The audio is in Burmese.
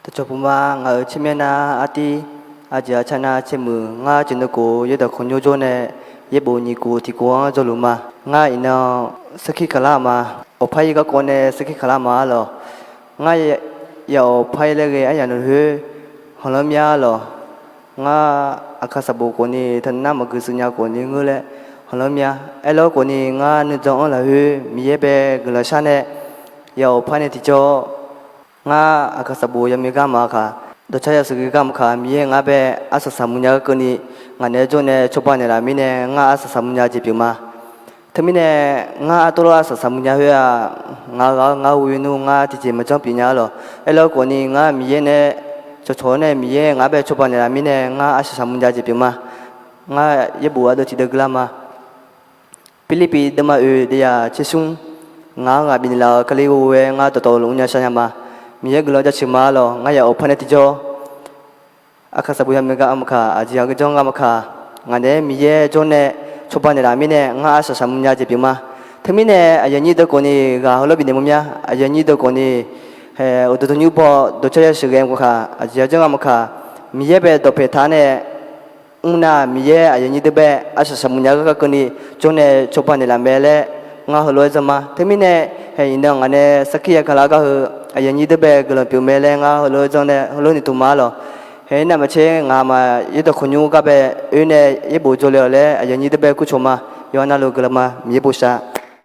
တချို့ပမာငါချင်မနာအတီအကြာချနာချင်မငါကျင်ကိုရတဲ့ခွန်ညိုးကျိုးနဲ့ရေပုံညီကိုတီကိုအောင်ကြလို့မှာငါအင်းတော့စခိကလာမှာအဖိုင်ကကောနဲ့စခိကလာမှာလောငါရောဖိုင်လည်းအရန်ဟေဟလမြာလောငါအခါစဘူကိုနေတနမကစညာကိုနေငလဲဟလမြာအဲ့လောကိုနေငါနေကြောင်းလာဟေမြေပဲဂလရှာနဲ့ရောဖိုင်နေတီကျော်ငါအခါစဘူယမေကမှာခါတခြားရစကိကမခါမြေငါပဲအဆဆာမညာကနီငါနေကျုံနဲ့ချုပ်ပါနေတာမင်းနဲ့ငါအဆဆာမညာကြည့်ပြမသမီးနဲ့ငါအတော်အဆဆာမညာဟဲ့ငါဝီနူငါတီချေမကြောင့်ပညာလောအဲ့လောကိုနီငါမြေနဲ့ချောနဲ့မြေငါပဲချုပ်ပါနေတာမင်းနဲ့ငါအဆဆာမညာကြည့်ပြမငါရဘူအတော့ချီဒဂလာမဖိလိပီဒမအေဒီယာချီဆုံငါဘင်းလာကလေးဝဲငါတော်လုံးညာဆိုင်မှာမြေကလောချချမာလောငါရအဖနဲ့တီကျော်အခါစဘူယမေကအမခါအကြီးအကြောင်းကမခါငါနဲ့မြေကျုံးနဲ့ချုပ်ပါနေတာမင်းနဲ့ငါအဆဆာမညာကြည့်ပြမသမီးနဲ့အရင်ကြီးတော့ကိုနေကဟောလို့ပြနေမများအရင်ကြီးတော့ကိုနေဟဲ့ဒိုညူပေါ်ဒိုချရရှိကံကခါအကြီးအကြောင်းကမခါမြေပဲတော့ဖေထားနဲ့ဦးနာမြေအရင်ကြီးတဲ့အဆဆာမညာကကိုနေကျုံးနဲ့ချုပ်ပါနေလာမဲလဲငါဟလို့စမသမီးနဲ့ဟဲ့င်းတော့ငါနဲ့စခိယခလာကအရင်ကြီးတဲ့ကလပြမဲလဲငါဟလို့ကြောင်းနဲ့ဟလို့နေတူမာလောဟဲ့နမချေငါမရတဲ့ခွညူကပဲအင်းနဲ့ရေဘူကြလို့လဲအရင်ကြီးတဲ့ကုချုံမယောနာလိုကလမမြေဘူရှာ